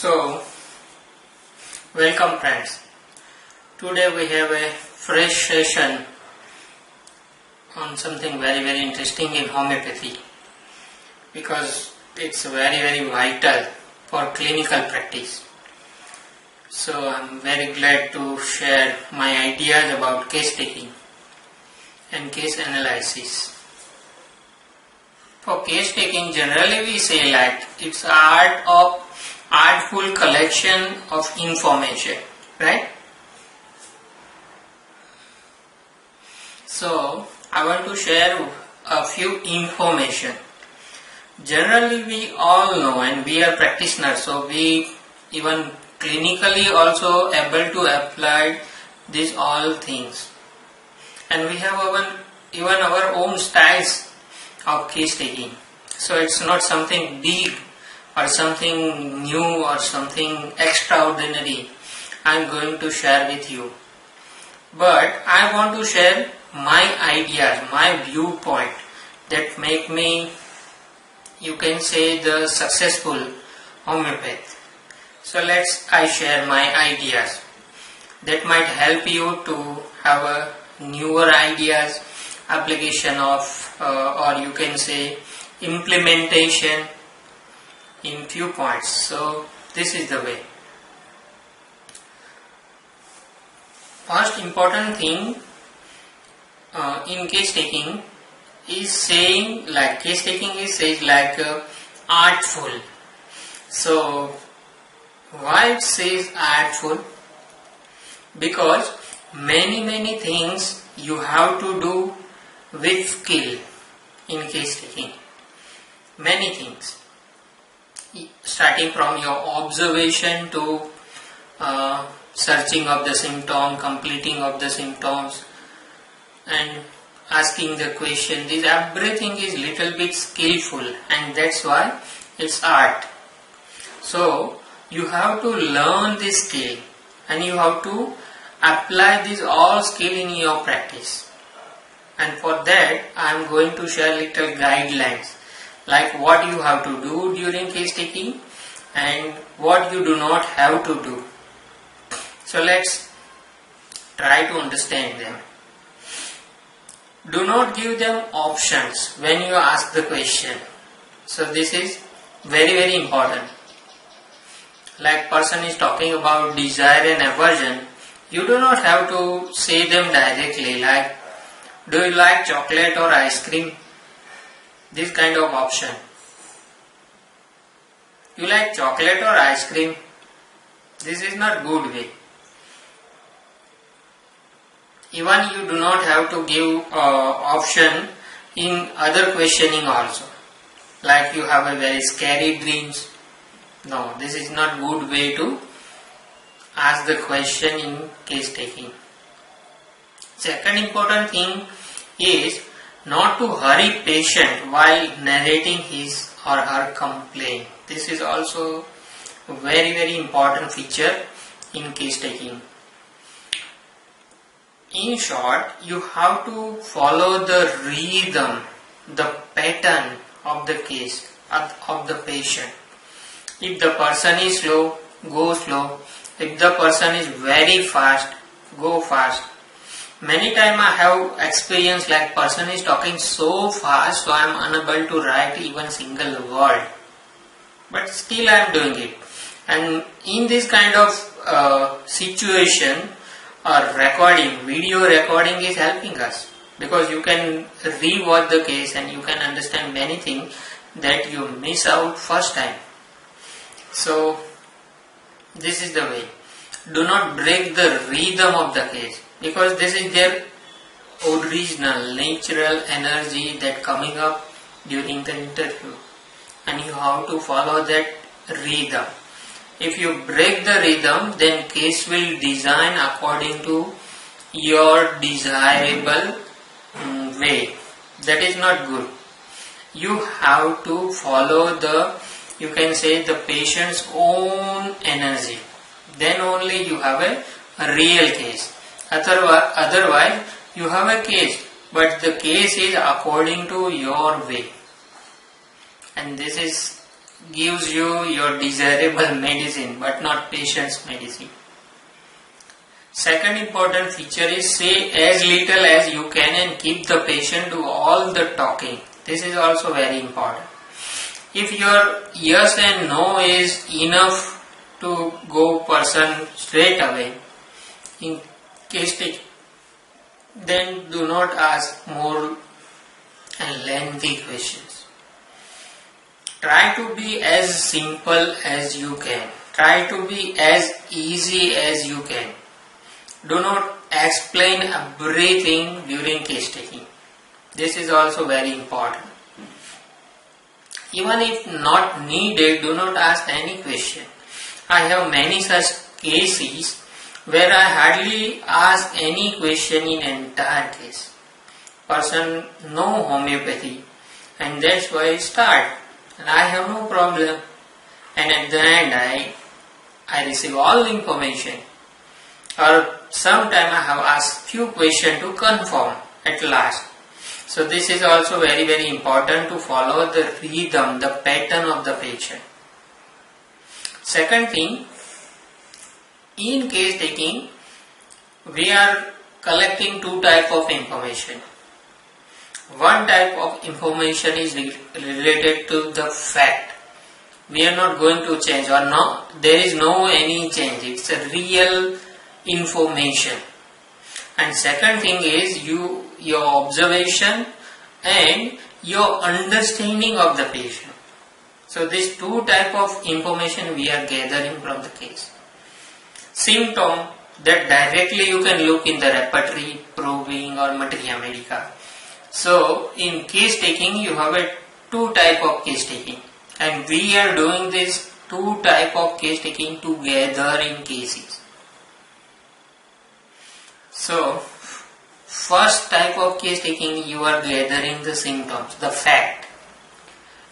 So, welcome friends. Today we have a fresh session on something very interesting in homeopathy, because it's very vital for clinical practice. So I'm very glad to share my ideas about case taking and case analysis. For case taking, generally we say like it's artful collection of information, right? So I want to share a few information. Generally we all know, and we are practitioners, so we even clinically also able to apply these all things, and we have even our own styles of case taking. So it's not something big or something new or something extraordinary I'm going to share with you, but I want to share my ideas, my viewpoint that make me, you can say, the successful homeopath. So I share my ideas that might help you to have a newer ideas, application of or you can say implementation in few points. So this is the way. First important thing in case taking is saying like case taking is said like artful. So why it says artful? Because many things you have to do with skill in case taking. Many things, starting from your observation to searching of the symptom, completing of the symptoms, and asking the question. This everything is little bit skillful, and that's why it's art. So you have to learn this skill, and you have to apply this all skill in your practice. And for that I am going to share little guidelines, like what you have to do during case taking and what you do not have to do. So let's try to understand them. Do not give them options when you ask the question. So this is very important. Like person is talking about desire and aversion, you do not have to say them directly like, do you like chocolate or ice cream? This kind of option. You like chocolate or ice cream? This is not good way. Even you do not have to give option in other questioning also. Like you have a very scary dreams. No, this is not good way to ask the question in case taking. Second important thing is not to hurry patient while narrating his or her complaint. This is also a very important feature in case taking. In short, you have to follow the rhythm, the pattern of the case, of the patient. If the person is slow, go slow. If the person is very fast, go fast. Many times I have experienced like person is talking so fast, so I am unable to write even single word. But still I am doing it. And in this kind of situation, video recording is helping us, because you can rewatch the case and you can understand many things that you miss out first time. So this is the way. Do not break the rhythm of the case, because this is their original natural energy that coming up during the interview, and you have to follow that rhythm. If you break the rhythm, then case will design according to your desirable way. That is not good. You have to follow the, you can say, the patient's own energy. Then only you have a real case. Otherwise you have a case, but the case is according to your way, and this is gives you your desirable medicine but not patient's medicine. Second important feature is say as little as you can and keep the patient to all the talking. This is also very important. If your yes and no is enough to go person straight away in case taking, then do not ask more and lengthy questions. Try to be as simple as you can. Try to be as easy as you can. Do not explain everything during case taking. This is also very important. Even if not needed, do not ask any question. I have many such cases where I hardly ask any question in entire case. Person know homeopathy and that's why I start. And I have no problem. And at the end I receive all information. Or sometime I have asked few questions to confirm at last. So this is also very very important to follow the rhythm, the pattern of the patient. Second thing, in case taking, we are collecting two types of information. One type of information is related to the fact. We are not going to change or no, there is no any change. It's a real information. And second thing is your observation and your understanding of the patient. So these two type of information we are gathering from the case. Symptom that directly you can look in the repertory, probing or materia medica. So in case taking you have a two type of case taking, and we are doing this two type of case taking together in cases. So first type of case taking, you are gathering the symptoms, the fact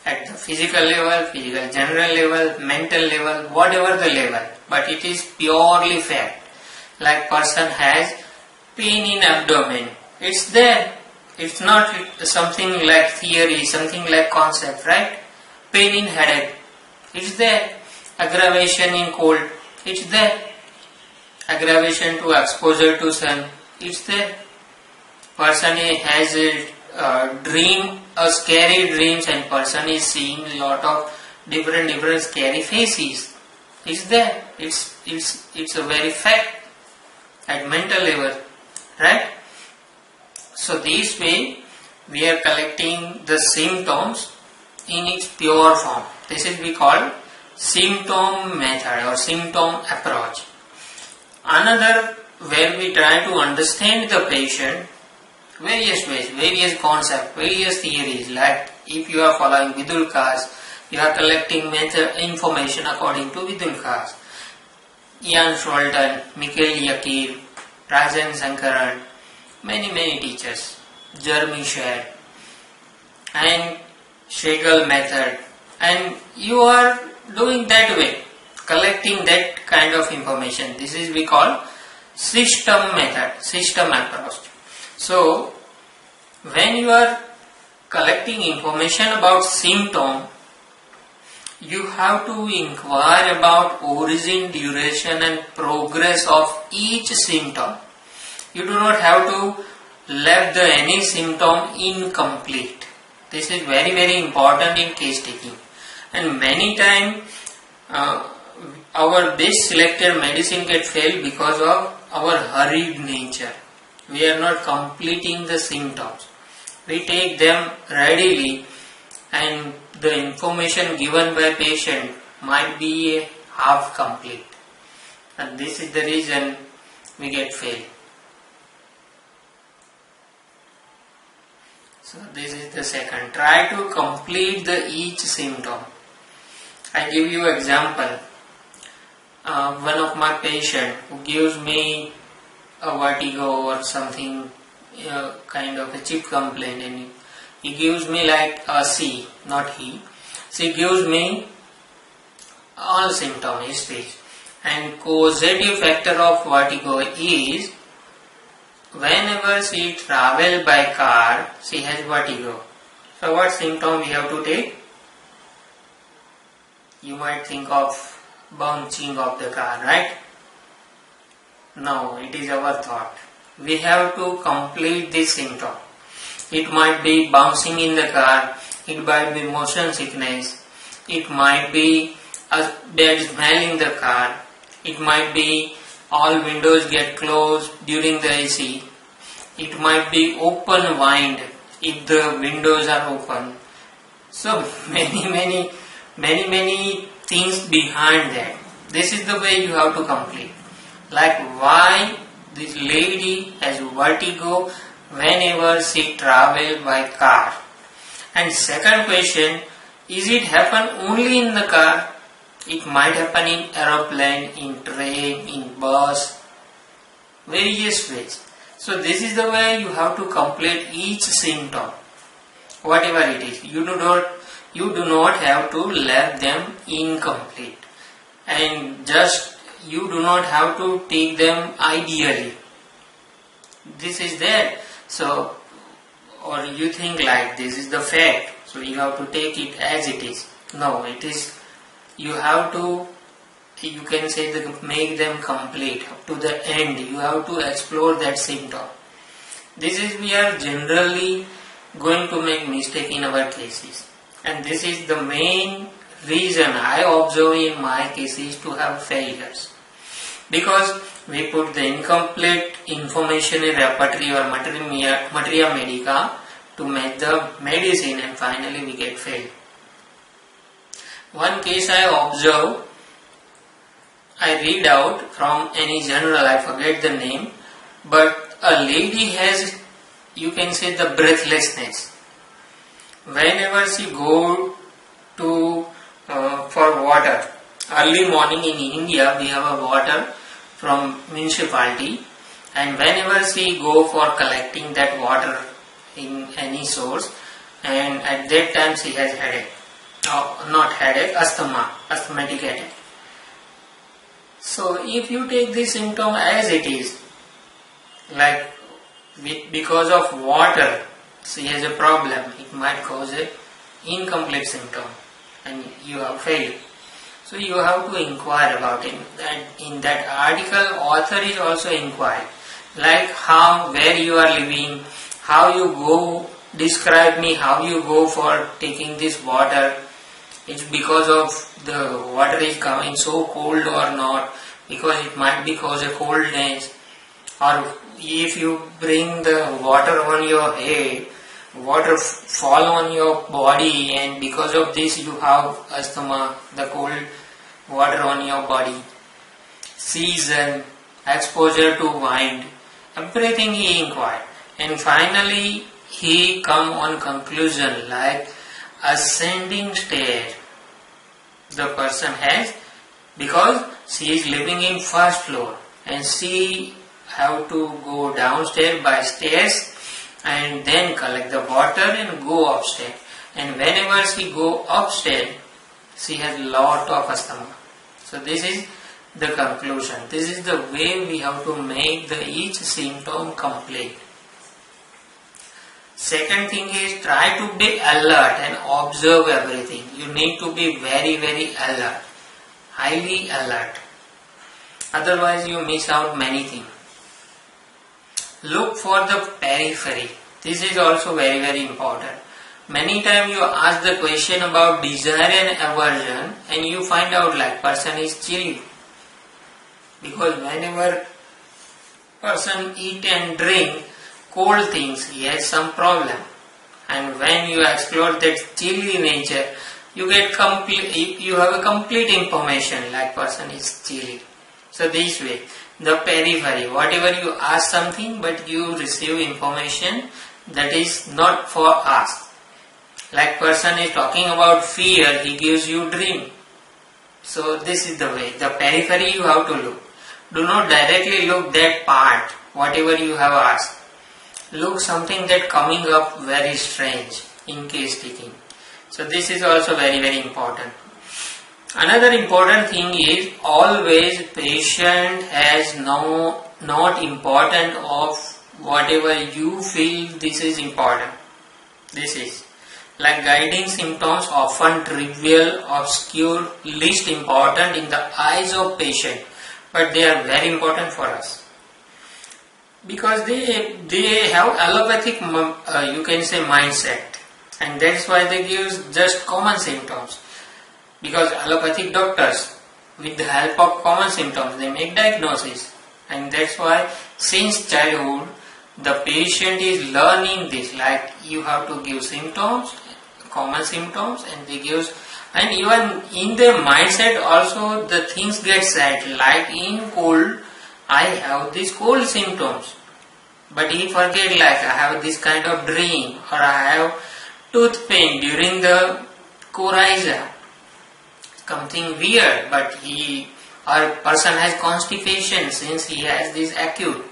at the physical level, physical general level, mental level, whatever the level, but it is purely fact. Like person has pain in abdomen, it's there. It's not something like theory, something like concept, right? Pain in headache, it's there. Aggravation in cold, it's there. Aggravation to exposure to sun, it's there. Person has a dream, a scary dreams, and person is seeing a lot of different scary faces. It's there. It's a very fact at mental level, right? So this way we are collecting the symptoms in its pure form. This is we call symptom method or symptom approach. Another where we try to understand the patient, various ways, various concepts, various theories. Like if you are following Vidulkas, you are collecting method information according to Vidulkas. Ian Scholten, Mikhail Yakir, Rajan Sankaran, many teachers, Jeremy Sher, and Schlegel method, and you are doing that way, collecting that kind of information. This is we call system method, system approach. So when you are collecting information about symptom, you have to inquire about origin, duration and progress of each symptom. You do not have to leave any symptom incomplete. This is very important in case taking. And many times our best selected medicine get failed because of our hurried nature. We are not completing the symptoms. We take them readily and the information given by patient might be half complete. And this is the reason we get failed. So this is the second. Try to complete each symptom. I give you example. One of my patient who gives me a vertigo or something, kind of a chip complaint, and he gives me like a C, not he. She gives me all symptom histories, and causative factor of vertigo is whenever she travel by car, she has vertigo. So what symptom we have to take? You might think of bouncing of the car, right? No, it is our thought. We have to complete this symptom. It might be bouncing in the car, it might be motion sickness, it might be a bad smell in the car, it might be all windows get closed during the AC, it might be open wind if the windows are open. So many things behind that. This is the way you have to complete. Like why this lady has vertigo whenever she travel by car. And second question, is it happen only in the car? It might happen in aeroplane, in train, in bus, various ways. So this is the way you have to complete each symptom, whatever it is. You do not have to leave them incomplete, and just you do not have to take them ideally. This is there. So, or you think like this is the fact, so you have to take it as it is. No, it is, you have to, you can say that make them complete up to the end. You have to explore that symptom. This is, we are generally going to make mistake in our cases, and this is the main reason I observe in my cases to have failures, because we put the incomplete information in repertory or materia medica to make the medicine, and finally we get failed. One case I observe, I read out from any journal, I forget the name, but a lady has, you can say, the breathlessness. Whenever she go to for water, early morning in India we have a water from municipality, and whenever she go for collecting that water in any source, and at that time she has headache, not headache, asthmatic headache. So if you take this symptom as it is, like because of water she has a problem, it might cause a incomplete symptom and you have failed. So you have to inquire about it. And in that article, author is also inquired, like how, where you are living, how you go, describe me how you go for taking this water. It's because of the water is coming so cold or not, because it might be cause a coldness, or if you bring the water on your head, water fall on your body, and because of this you have asthma, the cold water on your body, season, exposure to wind, everything he inquired, and finally he come on conclusion like ascending stair the person has, because she is living in first floor and she have to go downstairs by stairs and then collect the water and go upstairs, and whenever she go upstairs she has lot of asthma. So this is the conclusion. This is the way we have to make the each symptom complete. Second thing is, try to be alert and observe everything. You need to be very alert, highly alert. Otherwise you miss out many things. Look for the periphery. This is also very important. Many times you ask the question about desire and aversion, and you find out like person is chilly, because whenever person eat and drink cold things, he has some problem, and when you explore that chilly nature, you get complete, you have a complete information like person is chilly. So this way, the periphery, whatever you ask something but you receive information that is not for us. Like person is talking about fear, he gives you dream. So this is the way, the periphery you have to look. Do not directly look that part, whatever you have asked. Look something that coming up very strange in case taking. So this is also very important. Another important thing is, always patient has not important of whatever you feel this is important. This is like guiding symptoms often trivial, obscure, least important in the eyes of patient, but they are very important for us because they have allopathic you can say mindset, and that's why they give just common symptoms, because allopathic doctors with the help of common symptoms they make diagnosis, and that's why since childhood the patient is learning this, like you have to give symptoms, common symptoms, and they give, and even in their mindset also the things get said, like in cold I have these cold symptoms, but he forget like I have this kind of dream, or I have tooth pain during the coryza, something weird, but he or person has constipation since he has this acute,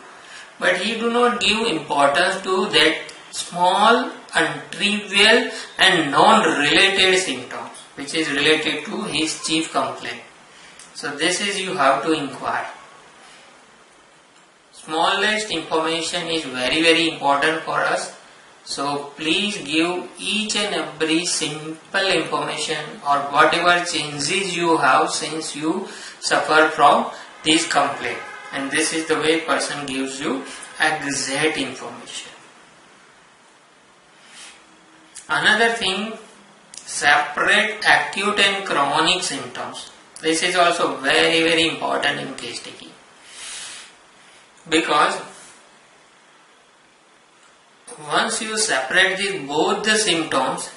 but he do not give importance to that small and trivial and non-related symptoms which is related to his chief complaint. So this is you have to inquire. Smallest information is very important for us. So please give each and every simple information or whatever changes you have since you suffer from this complaint. And this is the way person gives you exact information. Another thing, separate acute and chronic symptoms. This is also very important in case taking, because once you separate both the symptoms,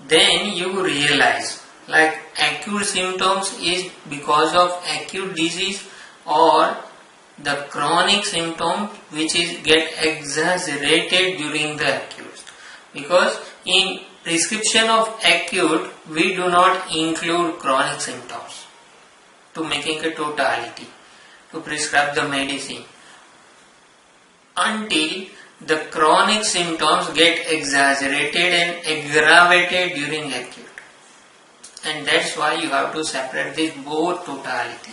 then you realize like acute symptoms is because of acute disease, or the chronic symptoms which is get exaggerated during the acute, because in prescription of acute we do not include chronic symptoms to making a totality to prescribe the medicine until the chronic symptoms get exaggerated and aggravated during acute, and that's why you have to separate this both totality.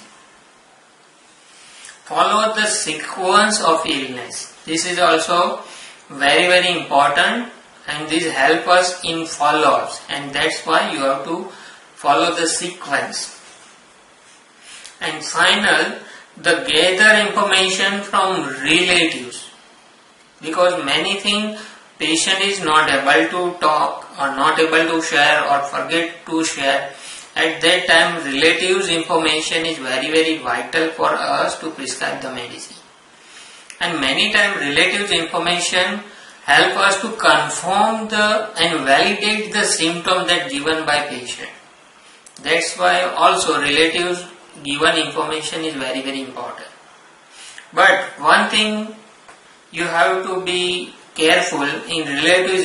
Follow the sequence of illness. This is also very important, and this help us in follow-ups, and that's why you have to follow the sequence. And final, the gather information from relatives, because many things patient is not able to talk or not able to share or forget to share. At that time relatives information is very vital for us to prescribe the medicine, and many times relatives information help us to confirm and validate the symptom that given by patient. That's why also relatives given information is very important. But one thing you have to be careful in relatives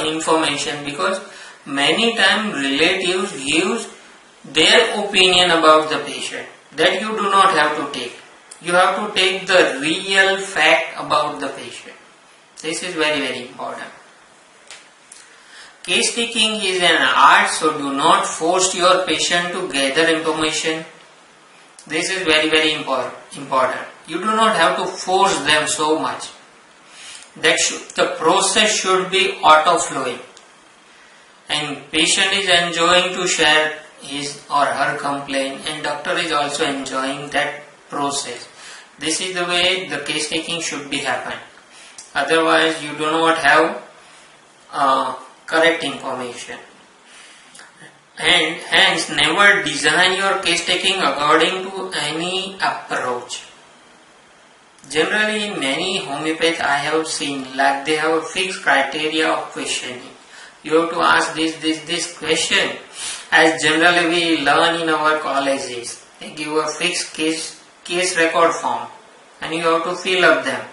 information, because many times relatives give their opinion about the patient that you do not have to take. You have to take the real fact about the patient. This is very important. Case taking is an art, so do not force your patient to gather information. This is very important. You do not have to force them so much. The process should be auto-flowing, and patient is enjoying to share his or her complaint, and doctor is also enjoying that process. This is the way the case taking should be happen. Otherwise you do not have correct information, and hence never design your case taking according to any approach. Generally in many homeopathy I have seen like they have a fixed criteria of questioning. You have to ask this question, as generally we learn in our colleges. They give a fixed case record form, and you have to fill up them.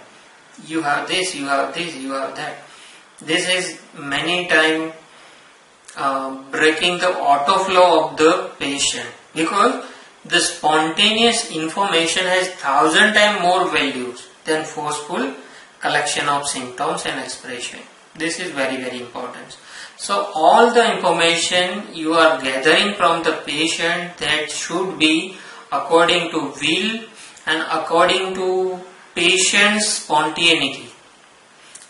You have this, you have this, you have that. This is many times breaking the auto flow of the patient, because the spontaneous information has 1,000 times more values than forceful collection of symptoms and expression. This is very important. So all the information you are gathering from the patient, that should be according to will and according to patient's spontaneity.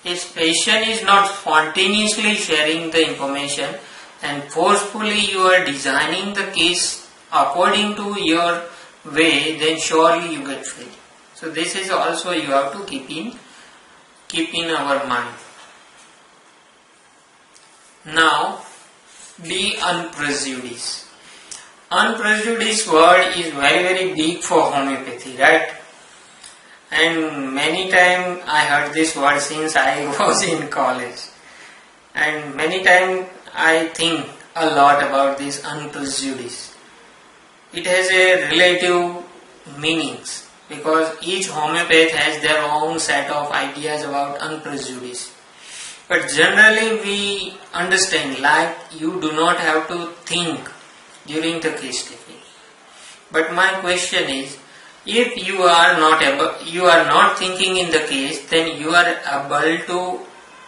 If patient is not spontaneously sharing the information and forcefully you are designing the case according to your way, then surely you get failed. So this is also you have to keep in our mind. Now, be unprejudiced. Unprejudiced word is very very big for homeopathy, right? And many times I heard this word since I was in college. And many times I think a lot about this unprejudiced. It has a relative meanings because each homeopath has their own set of ideas about unprejudiced. But generally we understand like you do not have to think during the case taking. But my question is, if you are not thinking in the case, then you are able to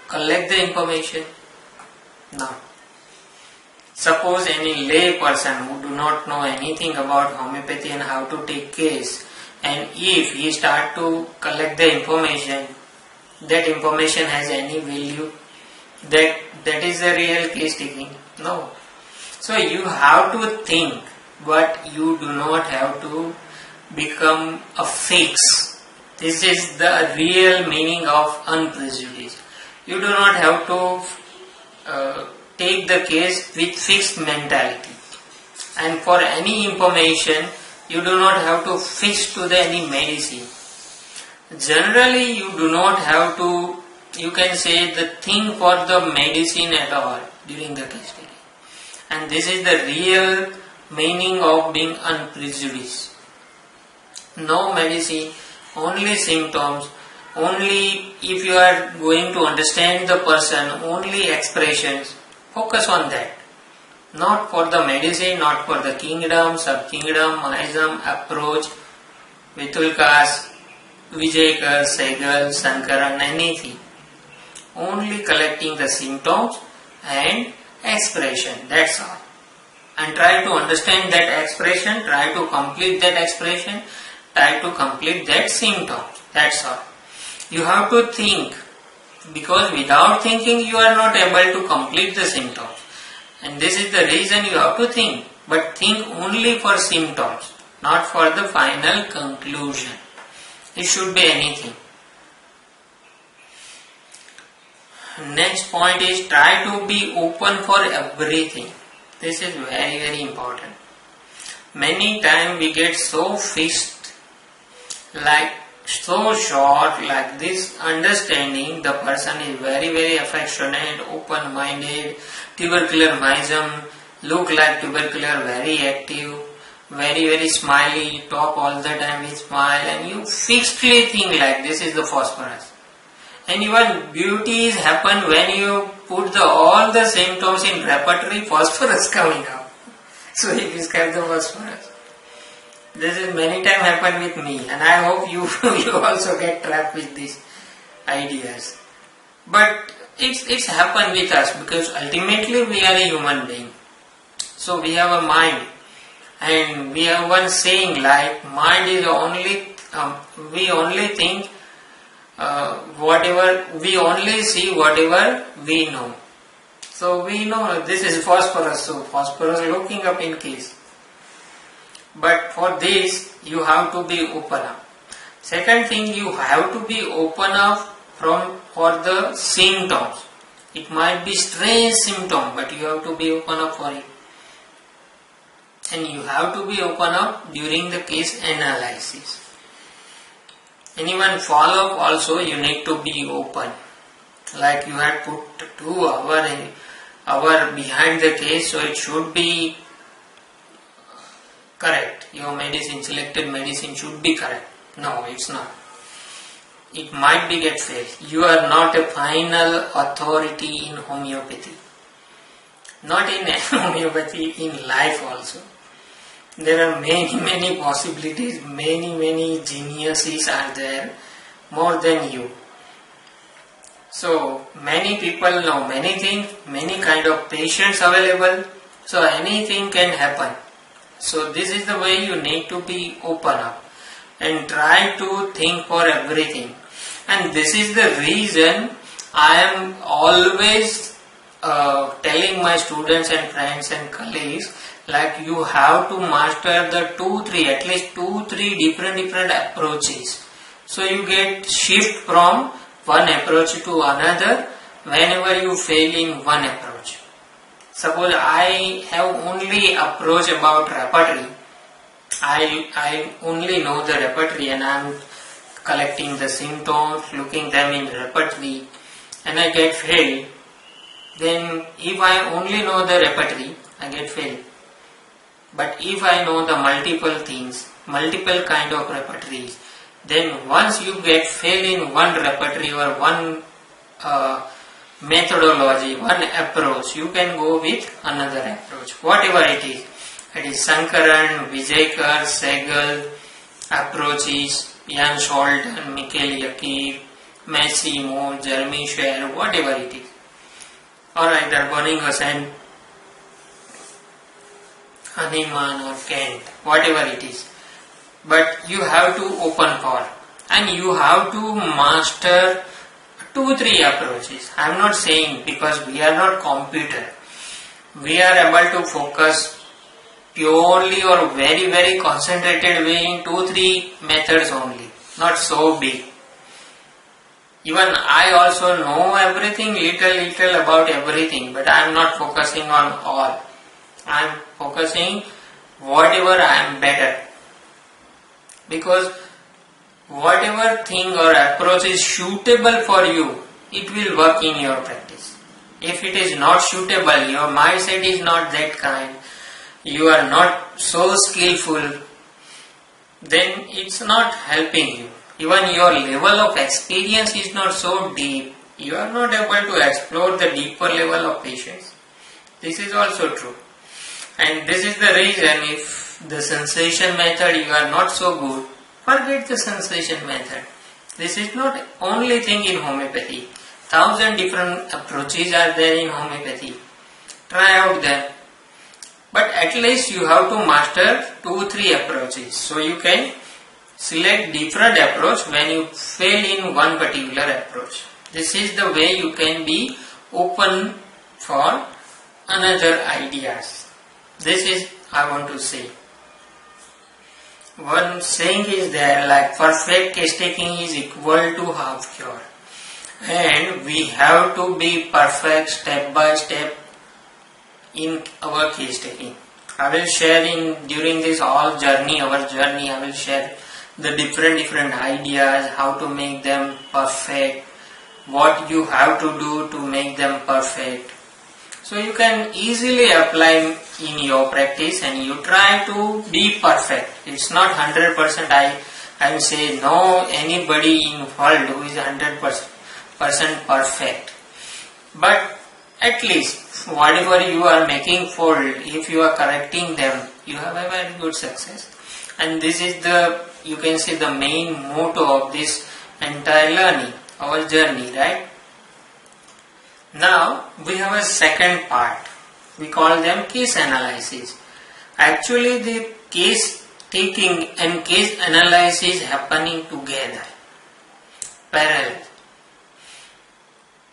collect the information? No. Suppose any lay person who do not know anything about homeopathy and how to take case, and if he start to collect the information, that information has any value? That is the real case taking? No. So you have to think, but you do not have to become a fix. This is the real meaning of unprejudiced. You do not have to take the case with fixed mentality. And for any information, you do not have to fix to any medicine. Generally, you do not have to, you can say, the thing for the medicine at all during the case taking. And this is the real meaning of being unprejudiced. No medicine, only symptoms, only if you are going to understand the person, only expressions, focus on that. Not for the medicine, not for the kingdom, sub-kingdom, mahism, approach, Vitulkas, Vijayakar, Sehgal, Sankaran, anything. Only collecting the symptoms and expression, that's all. And try to understand that expression, try to complete that expression, try to complete that symptom. That's all. You have to think, because without thinking you are not able to complete the symptoms. And this is the reason you have to think. But think only for symptoms, not for the final conclusion. It should be anything. Next point is try to be open for everything. This is very very important. Many times we get so fixed, like so short, like this understanding the person is very very affectionate, open-minded, tubercular mahism, look like tubercular, very active, very very smiley, talk all the time with smile, and you fixedly think like this is the phosphorus. And even beauties happen when you put all the symptoms in repertory, phosphorus coming out. So you describe the phosphorus. This is many times happen with me, and I hope you also get trapped with these ideas. But it's happened with us because ultimately we are a human being. So we have a mind, and we have one saying like mind is only we only think whatever, we only see whatever we know. So we know this is phosphorus, so phosphorus looking up in case. But for this you have to be open up. Second thing, you have to be open up for the symptoms. It might be strange symptom, but you have to be open up for it. And you have to be open up during the case analysis. And even follow up also you need to be open. Like you had put 2 hours behind the case, so it should be correct. Your medicine, selected medicine should be correct. No, it's not. It might be get failed. You are not a final authority in homeopathy. Not in homeopathy, in life also. There are many possibilities, many geniuses are there, more than you. So many people know many things, many kind of patients available, so anything can happen. So this is the way you need to be open up and try to think for everything. And this is the reason I am always telling my students and friends and colleagues, like, you have to master the at least 2-3 different approaches. So you get shift from one approach to another whenever you fail in one approach. Suppose I have only approach about repertory. I only know the repertory and I am collecting the symptoms, looking them in repertory, and I get failed. Then if I only know the repertory, I get failed. But if I know the multiple things, multiple kind of repertories, then once you get failed in one repertory or one methodology, one approach, you can go with another approach, whatever it is. It is Sankaran, Vijayakar, Sehgal approaches, Jan Scholten, Mikhail Yakir, Massimo, Jeremy Scher, whatever it is. Or either Boningus and Hahnemann or Kent, whatever it is. But you have to open for and you have to master 2-3 approaches. I am not saying, because we are not computer, we are able to focus purely or very concentrated way in 2-3 methods only, not so big. Even I also know everything, little about everything, but I am not focusing on all. I am focusing whatever I am better. Because whatever thing or approach is suitable for you, it will work in your practice. If it is not suitable, your mindset is not that kind, you are not so skillful, then it's not helping you. Even your level of experience is not so deep. You are not able to explore the deeper level of patients. This is also true. And this is the reason, if the sensation method you are not so good, forget the sensation method. This is not only thing in homeopathy. 1,000 different approaches are there in homeopathy. Try out them. But at least you have to master 2-3 approaches. So you can select different approach when you fail in one particular approach. This is the way you can be open for another ideas. This is I want to say. One saying is there, like, perfect case taking is equal to half cure. And we have to be perfect step by step in our case taking. I will share during this our journey, I will share the different ideas, how to make them perfect, what you have to do to make them perfect. So you can easily apply in your practice and you try to be perfect. It's not 100%. I say no anybody in world who is 100% perfect. But at least whatever you are making fault, if you are correcting them, you have a very good success. And this is you can say the main motto of this entire learning, our journey, right? Now we have a second part. We call them case analysis. Actually the case taking and case analysis happening together, parallel.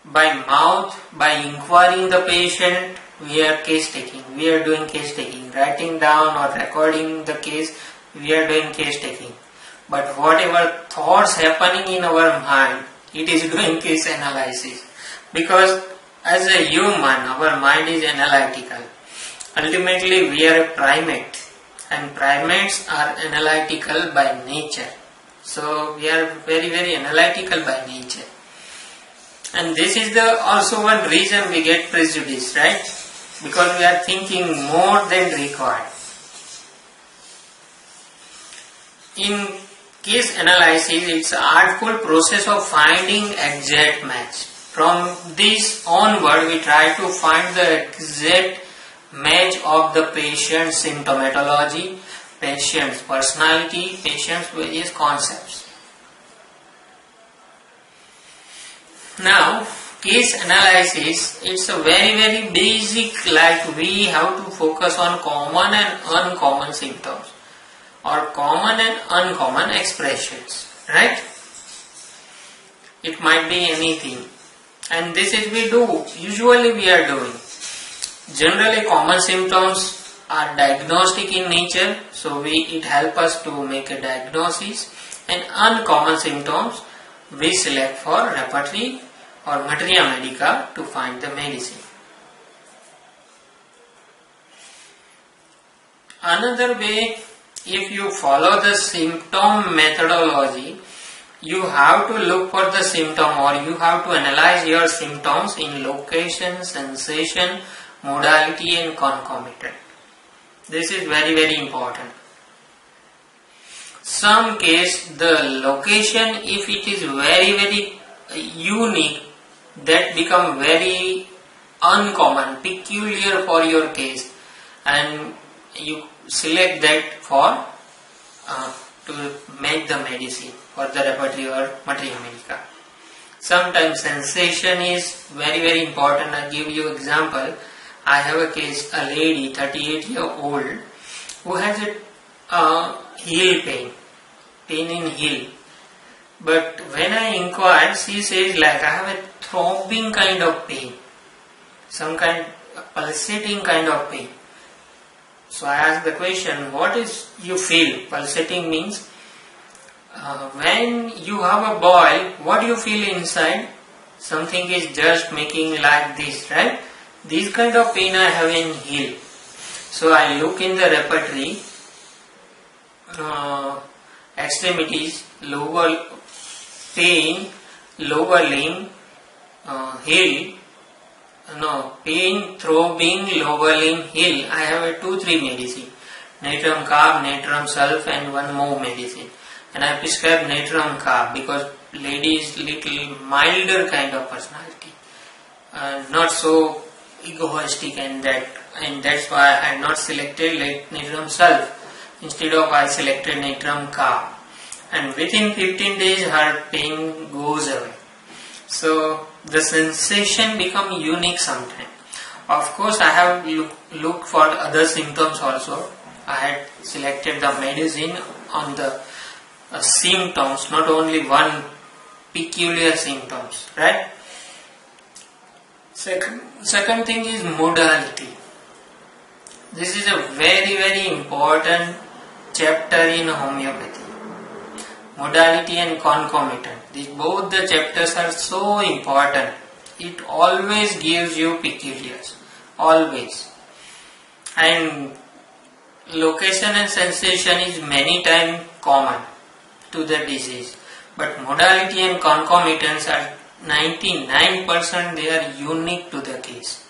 By mouth, by inquiring the patient, we are case taking. We are doing case taking. Writing down or recording the case, we are doing case taking. But whatever thoughts happening in our mind, it is doing case analysis. Because as a human, our mind is analytical. Ultimately, we are a primate. And primates are analytical by nature. So, we are very analytical by nature. And this is also one reason we get prejudice, right? Because we are thinking more than required. In case analysis, it's an artful process of finding exact match. From this onward, we try to find the exact match of the patient's symptomatology, patient's personality, patient's various concepts. Now, case analysis, it's a very basic, like we have to focus on common and uncommon symptoms or common and uncommon expressions, right? It might be anything. And this is usually we are doing. Generally common symptoms are diagnostic in nature, so it helps us to make a diagnosis, and uncommon symptoms we select for repertory or materia medica to find the medicine. Another way, if you follow the symptom methodology, you have to look for the symptom, or you have to analyze your symptoms in location, sensation, modality and concomitant. This is very, very important. Some case the location, if it is very, very unique, that become very uncommon, peculiar for your case, and you select that for to make the medicine for the repertory or materia medica. Sometimes sensation is very, very important. I give you example. I have a case, a lady, 38-year-old, who has a heel pain in heel. But when I inquired, she says like, I have a throbbing kind of pain, some kind of pulsating kind of pain. So I asked the question, what is you feel? Pulsating means when you have a boil, what do you feel inside? Something is just making like this, right? This kind of pain I have in heel. So I look in the repertory, extremities, lower pain, lower limb, heel, pain, throbbing, lower limb, heel. I have a 2-3 medicine, natrum carb, natrum sulf and one more medicine. And I prescribe natrum carb because lady is little milder kind of personality, not so egoistic, and that's why I had not selected natrum sulf. Instead of I selected natrum carb, and within 15 days her pain goes away. So the sensation become unique sometimes. Of course I have looked for other symptoms also. I had selected the medicine on the symptoms, not only one peculiar symptoms, right? Second thing is modality. This is a very, very important chapter in homeopathy. Modality and concomitant. Both the chapters are so important. It always gives you peculiars. Always. And location and sensation is many times common to the disease. But modality and concomitants are 99% they are unique to the case.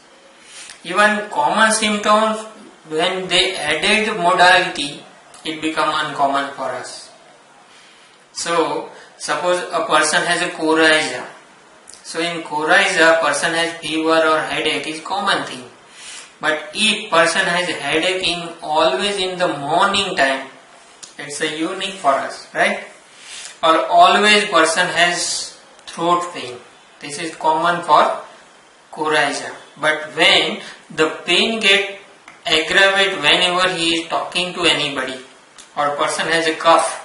Even common symptoms, when they added modality, it become uncommon for us. So, suppose a person has a coryza. So in coryza, person has fever or headache is common thing. But if person has headache always in the morning time, it's a unique for us, right? Or always person has throat pain. This is common for coryza. But when the pain get aggravate whenever he is talking to anybody, or person has a cough,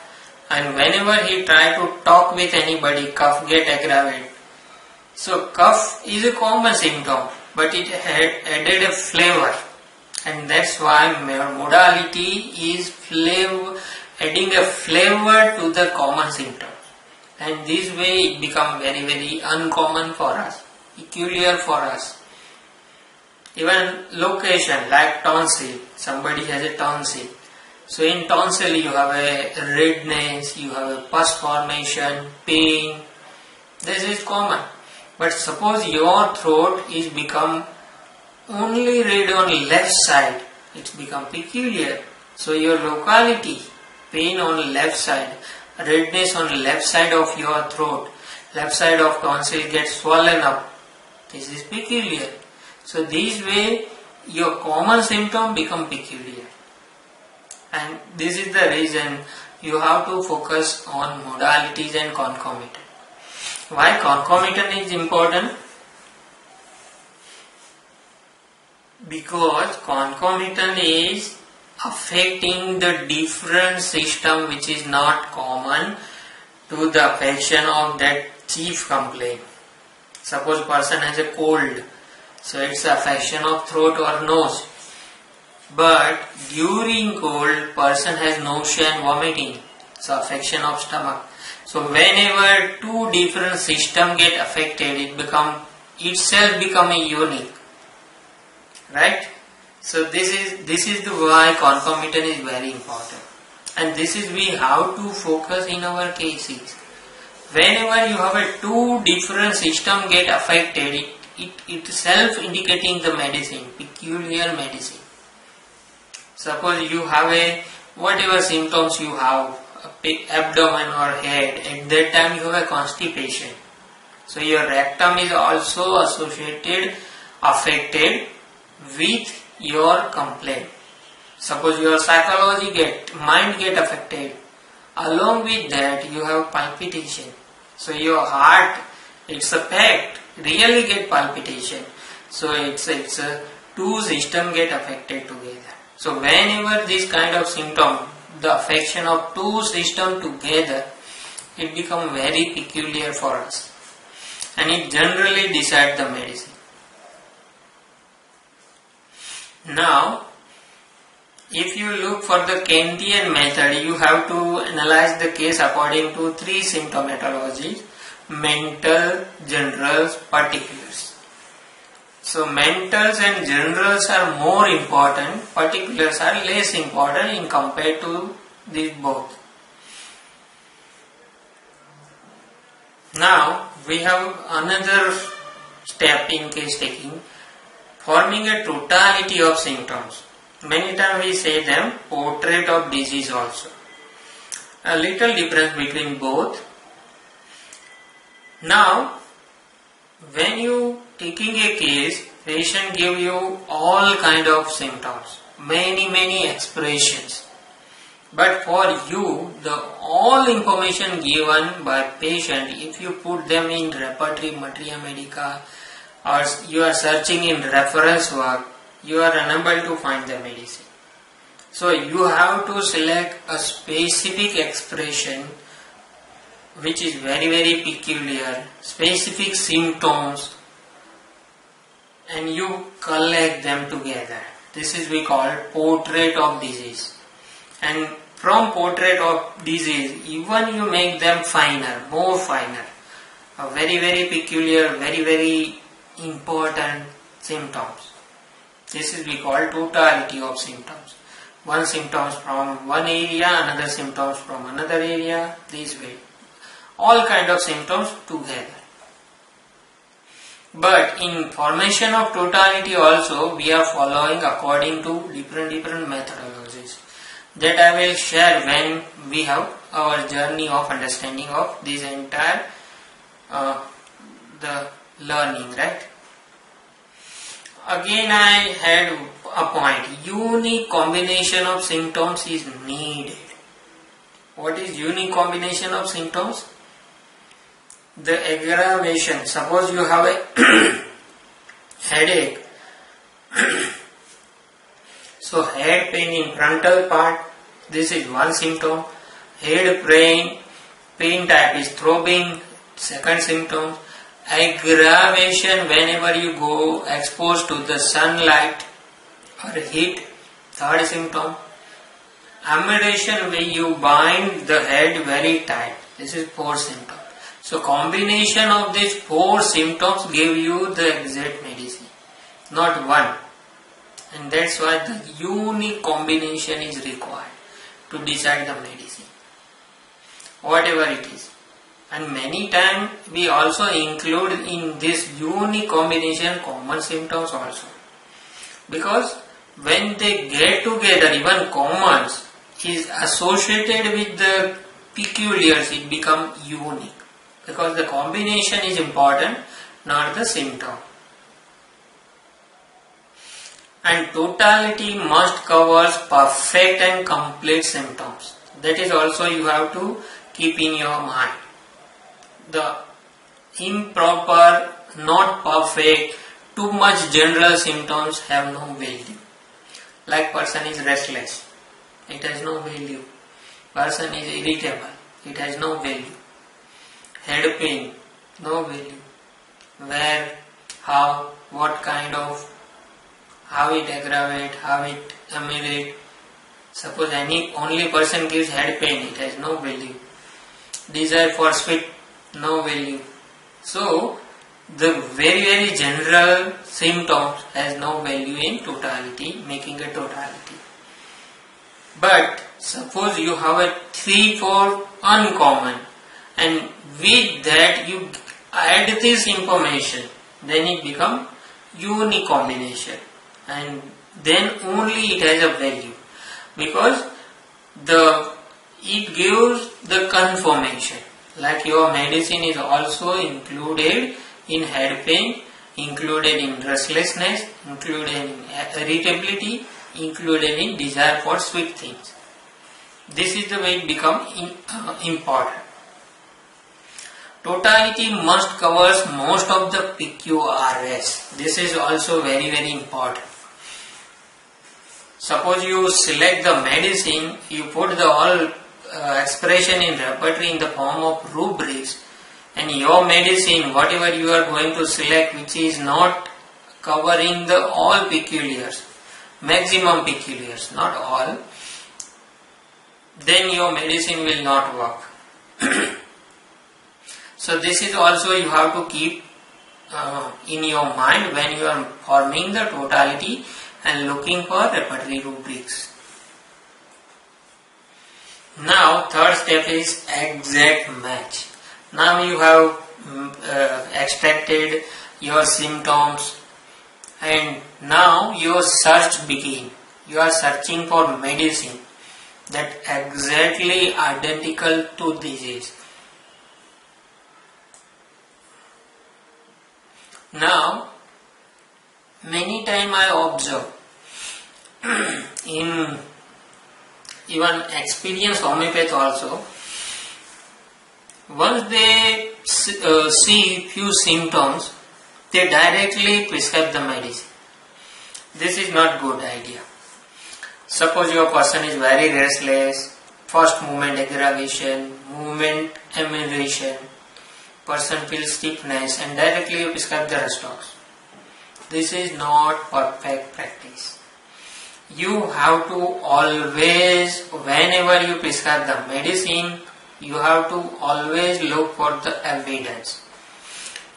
and whenever he try to talk with anybody, cough get aggravated. So cough is a common symptom, but it had added a flavor, and that's why modality is adding a flavor to the common symptom. And this way it become very, very uncommon for us, peculiar for us. Even location, like tonsil, somebody has a tonsil. So in tonsil you have a redness, you have a pus formation, pain. This is common. But suppose your throat is become only red on left side, it's become peculiar. So your locality, pain on left side, redness on left side of your throat, left side of tonsil gets swollen up. This is peculiar. So this way your common symptom become peculiar. And this is the reason you have to focus on modalities and concomitant. Why concomitant is important? Because concomitant is affecting the different system which is not common to the affection of that chief complaint. Suppose person has a cold, so it's affection of throat or nose. But during cold, person has nausea and vomiting, so affection of stomach. So whenever two different systems get affected, it become a unique, right? So this is the why concomitant is very important, and this is we have to focus in our cases. Whenever you have a two different system get affected, it self indicating the medicine, peculiar medicine. Suppose you have a whatever symptoms you have, abdomen or head, at that time you have a constipation. So your rectum is also affected with your complaint. Suppose your mind get affected. Along with that you have palpitation. So your heart, it's a fact, really get palpitation. So it's a two system get affected together. So whenever this kind of symptom, the affection of two systems together, it becomes very peculiar for us, and it generally decides the medicine. Now, if you look for the Kantian method, you have to analyze the case according to three symptomatologies: mental, generals, particulars. So mentals and generals are more important, particulars are less important in compared to these both. Now we have another step in case taking, forming a totality of symptoms. Many times we say them portrait of disease also. A little difference between both. Now, when you taking a case, patient give you all kind of symptoms, many expressions. But for you, the all information given by patient, if you put them in repertory materia medica or you are searching in reference work, you are unable to find the medicine. So you have to select a specific expression which is very peculiar, specific symptoms, and you collect them together. This is we call portrait of disease. And from portrait of disease, even you make them finer, more finer, a very peculiar, very important symptoms. This is we call totality of symptoms. One symptoms from one area, another symptoms from another area, this way. All kind of symptoms together. But in formation of totality also, we are following according to different methodologies that I will share when we have our journey of understanding of this entire the learning, right? Again I had a point, unique combination of symptoms is needed. What is unique combination of symptoms? The aggravation. Suppose you have a headache. So head pain in frontal part, this is one symptom. Head pain type is throbbing, second symptom. Aggravation whenever you go exposed to the sunlight or heat, third symptom. Amidation when you bind the head very tight, this is fourth symptom. So combination of these four symptoms give you the exact medicine, not one. And that's why the unique combination is required to decide the medicine, whatever it is. And many times we also include in this unique combination common symptoms also. Because when they get together, even commons is associated with the peculiars, it becomes unique. Because the combination is important, not the symptom. And totality must cover perfect and complete symptoms. That is also you have to keep in your mind. The improper, not perfect, too much general symptoms have no value. Like person is restless, it has no value. Person is irritable, it has no value. Head pain, no value. where, how, what kind of, how it aggravate, how it ameliorate. Suppose any only person gives head pain, it has no value. Desire for sweet, no value. So, the very general symptoms has no value in totality, making a totality. But suppose you have a 3-4 uncommon, and with that you add this information, then it becomes unique combination, and then only it has a value, because it gives the confirmation, like your medicine is also included in head pain, included in restlessness, included in irritability, included in desire for sweet things. This is the way it becomes important. Totality must covers most of the PQRS. This is also very important. Suppose you select the medicine, you put the all expression in repertory in the form of rubrics, and your medicine, whatever you are going to select, which is not covering the all peculiars, maximum peculiars, not all, then your medicine will not work. So this is also you have to keep in your mind when you are forming the totality and looking for repertory rubrics. Now third step is exact match. Now you have extracted your symptoms, and now your search begin. You are searching for medicine that exactly identical to disease. Now, many times I observe in even experienced homeopath also, once they see few symptoms, they directly prescribe the medicine. This is not good idea. Suppose your person is very restless, first movement aggravation, movement amelioration, person feels stiffness, and directly you prescribe the Restox. This is not perfect practice. You have to always, whenever you prescribe the medicine, you have to always look for the evidence.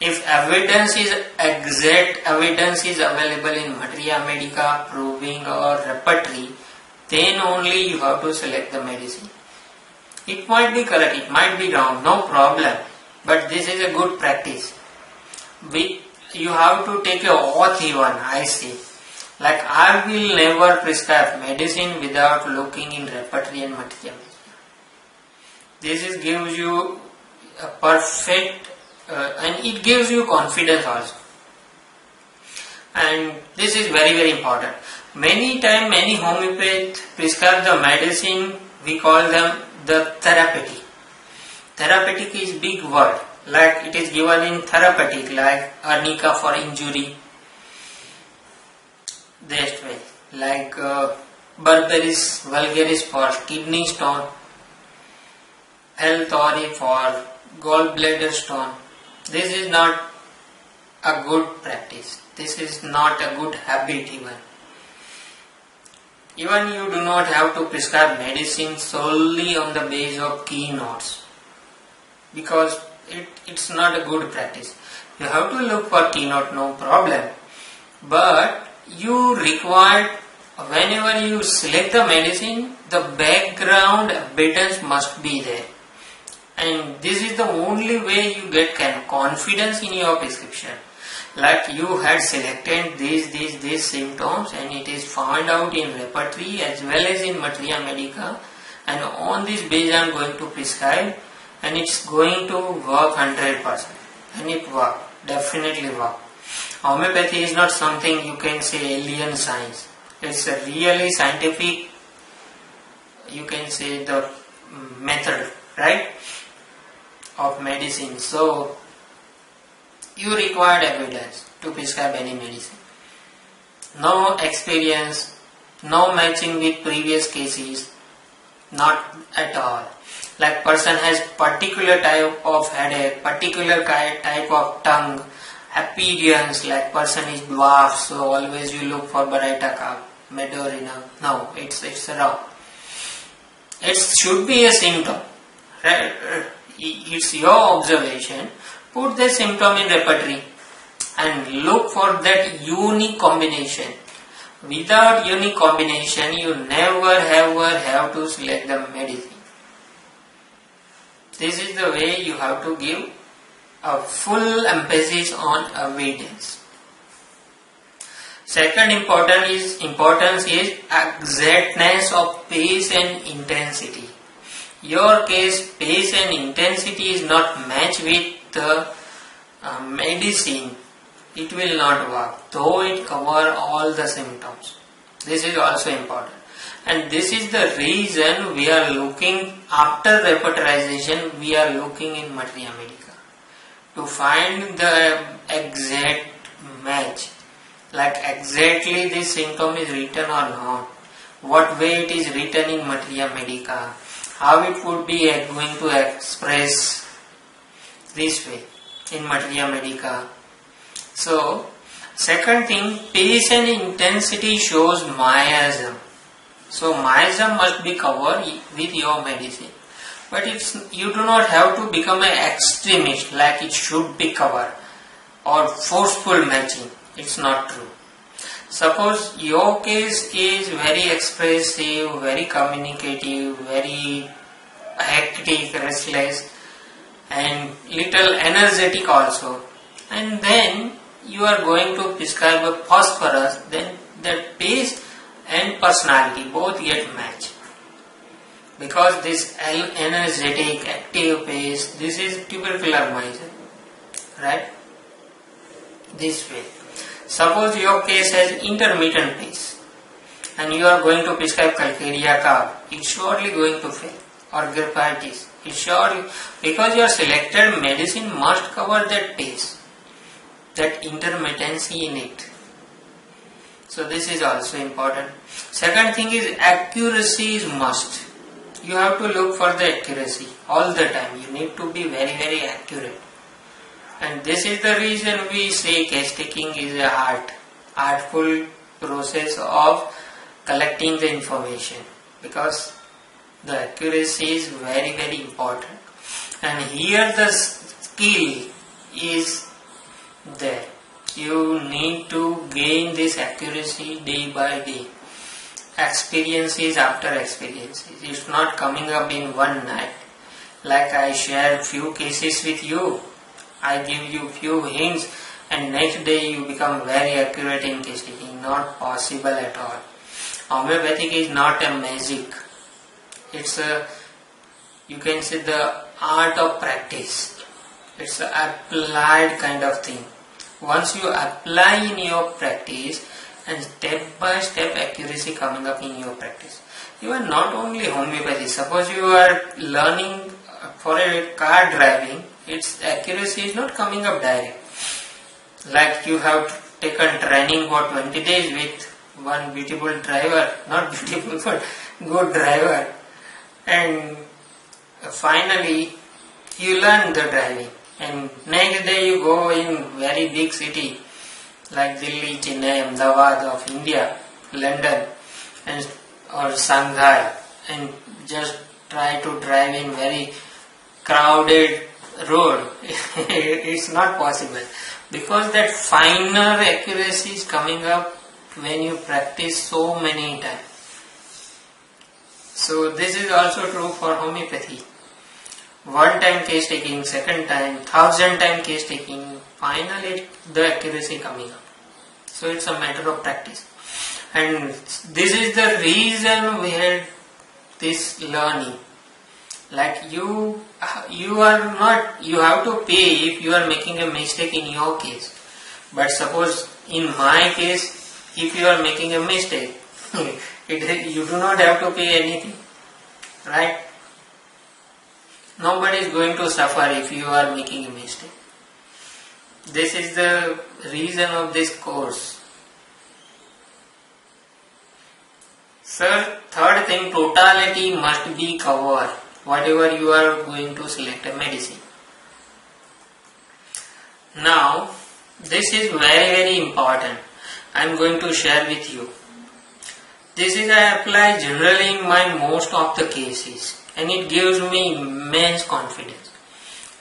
If exact evidence is available in Materia Medica, proving or repertory, then only you have to select the medicine. It might be correct, it might be wrong, no problem. But this is a good practice. You have to take your oath even, I say. Like I will never prescribe medicine without looking in repertory and Materia Medica. This gives you a perfect and it gives you confidence also. And this is very important. Many times many homeopaths prescribe the medicine, we call them the therapeutic. Therapeutic is big word, like it is given in therapeutic, like arnica for injury, that way, like berberis vulgaris for kidney stone, L-thori for gallbladder stone. This is not a good practice. This is not a good habit even. Even you do not have to prescribe medicine solely on the basis of keynotes, because it's not a good practice. You have to look for keynote, no problem. But you require, whenever you select the medicine, the background evidence must be there. And this is the only way you get confidence in your prescription. Like you had selected these symptoms and it is found out in repertory as well as in Materia Medica, and on this base I am going to prescribe, and it's going to work 100%. And it works, definitely work. Homeopathy is not something you can say alien science. It's a really scientific, you can say, the method, right, of medicine. So you require evidence to prescribe any medicine. No experience, no matching with previous cases, not at all. Like person has particular type of headache, particular type of tongue, appearance, like person is dwarf, so always you look for Baraita, Medorina. No, it's wrong. It should be a symptom. It's your observation. Put the symptom in repertory and look for that unique combination. Without unique combination, you never ever have to select the medicine. This is the way you have to give a full emphasis on evidence. Second importance is exactness of pace and intensity. Your case, pace and intensity is not matched with the medicine. It will not work, though it covers all the symptoms. This is also important. And this is the reason we are looking, after repertorization, we are looking in Materia Medica to find the exact match. Like exactly this symptom is written or not. What way it is written in Materia Medica. How it would be going to express this way in Materia Medica. So, second thing, pace and intensity shows miasm. So, miasm must be covered with your medicine. But you do not have to become an extremist like it should be covered or forceful matching. It's not true. Suppose your case is very expressive, very communicative, very hectic, restless and little energetic also. And then you are going to prescribe a phosphorus, then that pace and personality both get matched. Because this energetic, active pace, this is tubercular miasm, right? This way. Suppose your case has intermittent pace and you are going to prescribe Kalathia carb, it's surely going to fail. Or gripitis, it's surely, because your selected medicine must cover that pace, that intermittency in it. So this is also important. Second thing is accuracy is must. You have to look for the accuracy all the time. You need to be very, very accurate. And this is the reason we say case taking is a artful process of collecting the information, because the accuracy is very, very important. And here the skill is there. You need to gain this accuracy day by day. Experiences after experiences. It's not coming up in one night. Like I shared few cases with you. I give you few hints and next day you become very accurate in case taking. Not possible at all. Homeopathic is not a magic. It's a, you can say, the art of practice. It's an applied kind of thing. Once you apply in your practice and step by step accuracy coming up in your practice. Even not only homeopathy. Suppose you are learning for a car driving, its accuracy is not coming up direct. Like you have taken training for 20 days with one beautiful driver, not beautiful but good driver, and finally you learn the driving, and next day you go in very big city like Delhi, Chennai, Ahmedabad of India, London and or Shanghai, and just try to drive in very crowded road. It's not possible, because that finer accuracy is coming up when you practice so many times. So this is also true for homeopathy. One time case taking, second time, 1,000 time case taking, finally the accuracy coming up. So it's a matter of practice. And this is the reason we had this learning. Like you are not, you have to pay if you are making a mistake in your case. But suppose in my case, if you are making a mistake, you do not have to pay anything, right? Nobody is going to suffer if you are making a mistake. This is the reason of this course. Third thing, totality must be covered, whatever you are going to select a medicine. Now, This is very important. I am going to share with you. This is I apply generally in my most of the cases, and it gives me immense confidence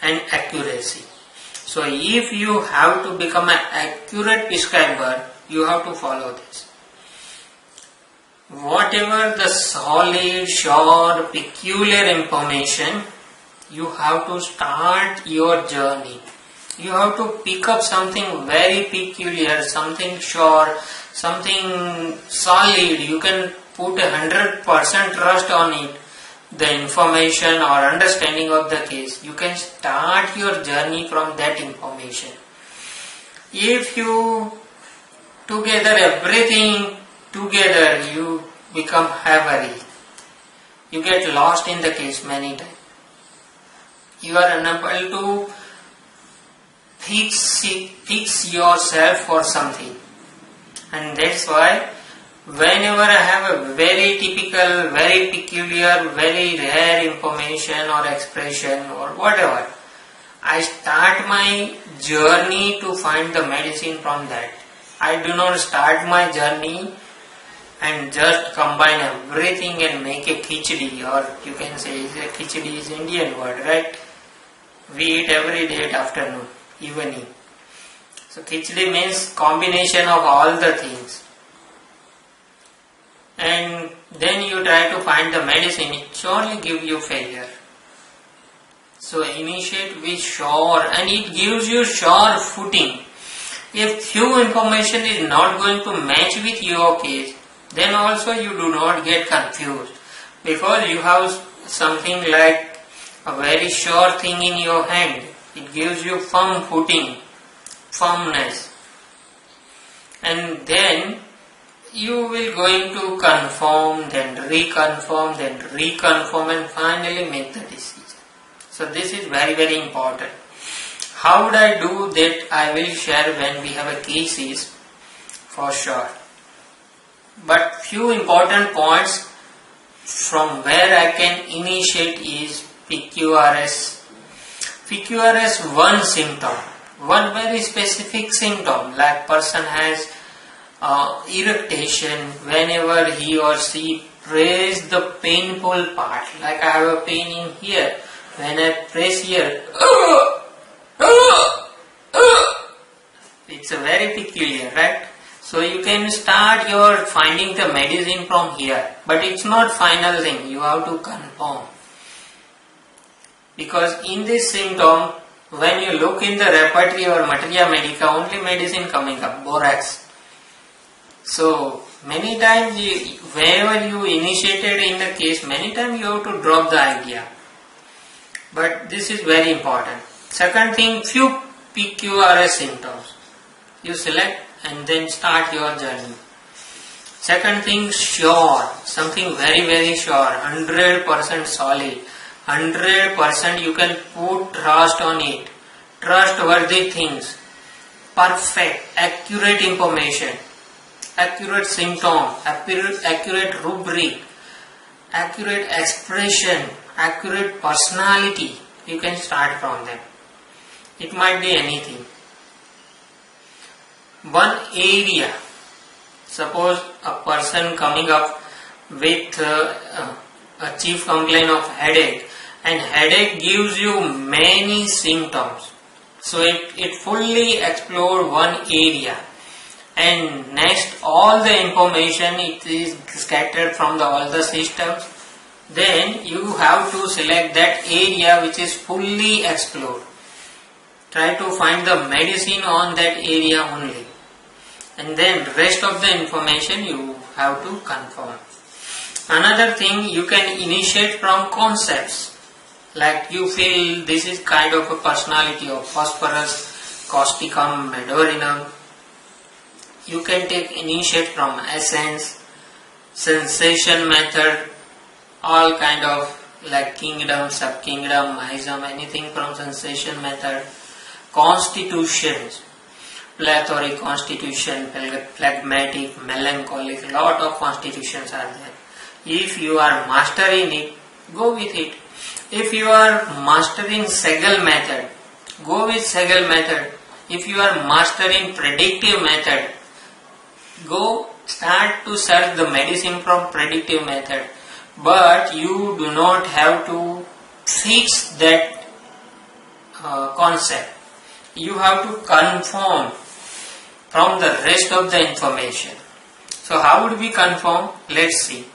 and accuracy. So if you have to become an accurate prescriber, you have to follow this. Whatever the solid, sure, peculiar information, you have to start your journey. You have to pick up something very peculiar, something sure, something solid. You can put 100% trust on it, the information or understanding of the case. You can start your journey from that information. If you together everything together, you become havery. You get lost in the case many times. You are unable to fix yourself for something, and that's why whenever I have a very typical, very peculiar, very rare information or expression or whatever, I start my journey to find the medicine from that. I do not start my journey and just combine everything and make a khichdi, or you can say khichdi is Indian word, right? We eat every day at afternoon, evening. So khichdi means combination of all the things. And then you try to find the medicine, it surely gives you failure. So initiate with sure, and it gives you sure footing. If few information is not going to match with your case, then also you do not get confused, because you have something like a very sure thing in your hand. It gives you firm footing, firmness, and then you will going to confirm, then reconfirm, and finally make the decision. So this is very important. How would I do that? I will share when we have a cases for sure. But few important points from where I can initiate is PQRS. PQRS, one symptom, one very specific symptom, like person has irritation whenever he or she press the painful part. Like I have a pain in here, when I press here, it's a very peculiar, right? So you can start your finding the medicine from here, but it's not final thing, you have to confirm. Because in this symptom, when you look in the repertory or materia medica, only medicine coming up, borax. So many times, wherever you initiated in the case, many times you have to drop the idea. But this is very important. Second thing, few PQRS symptoms. You select and then start your journey. Second thing, sure, something very sure, 100% solid, 100% you can put trust on it, trustworthy things, perfect, accurate information, accurate symptom, accurate rubric, accurate expression, accurate personality. You can start from them. It might be anything. One area, suppose a person coming up with a chief complaint of headache, and headache gives you many symptoms. So it fully explores one area, and next all the information it is scattered from all the systems. Then you have to select that area which is fully explored. Try to find the medicine on that area only. And then rest of the information you have to confirm. Another thing, you can initiate from concepts. Like you feel this is kind of a personality of phosphorus, causticum, medorinum. You can initiate from essence, sensation method, all kind of like kingdom, subkingdom, myzum, anything from sensation method. Constitutions, plethoric constitution, phlegmatic, melancholic, lot of constitutions are there. If you are mastering it, go with it. If you are mastering Segel method, go with Segel method. if you are master in predictive method, go start to search the medicine from predictive method. But you do not have to fix that concept. You have to conform from the rest of the information. So how would we conform? Let's see.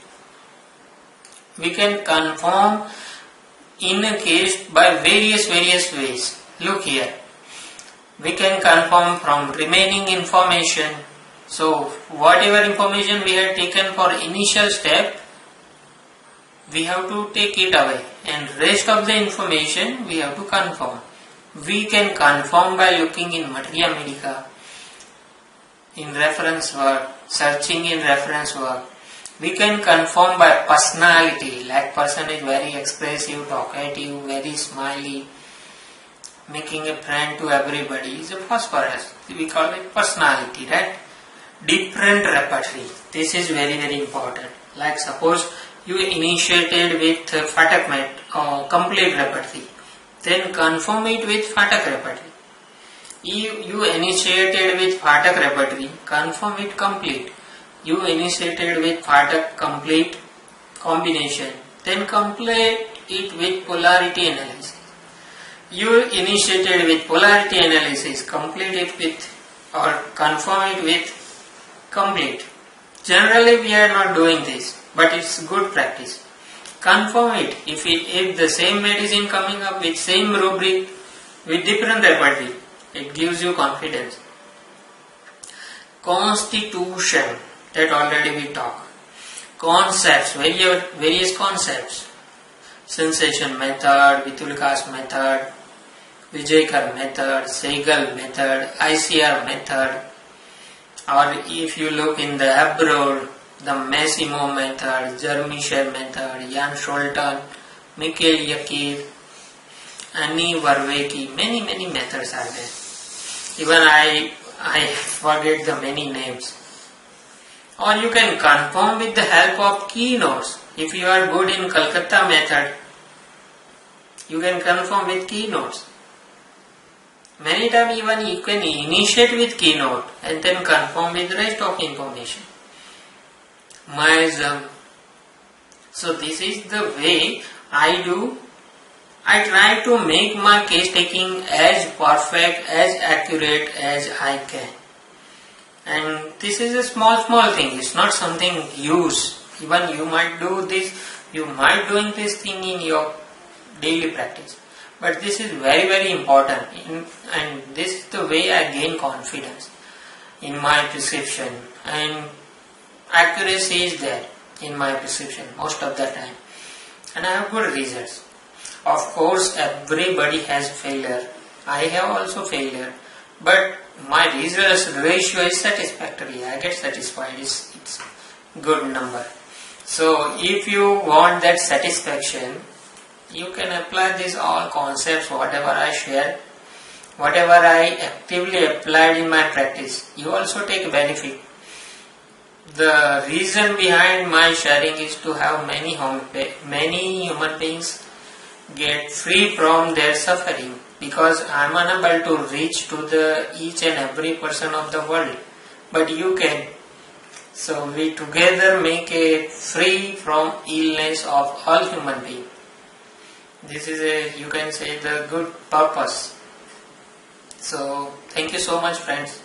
We can conform in a case by various ways. Look here. We can conform from remaining information. So whatever information we had taken for initial step, we have to take it away, and rest of the information we have to conform. We can conform by looking in Materia Medica, in reference work, searching in reference work. We can conform by personality, like person is very expressive, talkative, very smiley, making a friend to everybody is a phosphorus. We call it personality, right? Different repertory. This is very important. Like suppose you initiated with Fatak or complete repertory, then conform it with Fatak repertory. You initiated with Fatak repertory, conform it complete. You initiated with Fatak complete combination, then complete it with polarity analysis. You initiated with polarity analysis, complete it with or conform it with complete. Generally we are not doing this, but it's good practice. Conform it. If the same medicine coming up with same rubric with different repertory, it gives you confidence. Constitution, that already we talked. Concepts, various concepts. Sensation method, Vitulkas method, Vijayakar method, Sehgal method, ICR method, or if you look in the abroad, the Massimo method, Jermischer method, Jan Scholten, Mikhail Yakir, Annie Verweke, many methods are there. Even I forget the many names. Or you can conform with the help of keynotes. If you are good in Calcutta method, you can conform with keynotes. Many times even you can initiate with keynote and then conform with the rest of information. Myism. So this is the way I do. I try to make my case taking as perfect, as accurate as I can. And this is a small thing. It's not something huge. Even you might do this, you might doing this thing in your daily practice. But this is very important, and this is the way I gain confidence in my prescription, and accuracy is there in my prescription most of the time, and I have good results. Of course, everybody has failure. I have also failure, but my results ratio is satisfactory. I get satisfied. It's good number. So if you want that satisfaction, you can apply these all concepts, whatever I share, whatever I actively applied in my practice. You also take benefit. The reason behind my sharing is to have many human beings get free from their suffering, because I am unable to reach to each and every person of the world, but you can. So we together make a free from illness of all human beings. This is you can say the good purpose. So thank you so much, friends.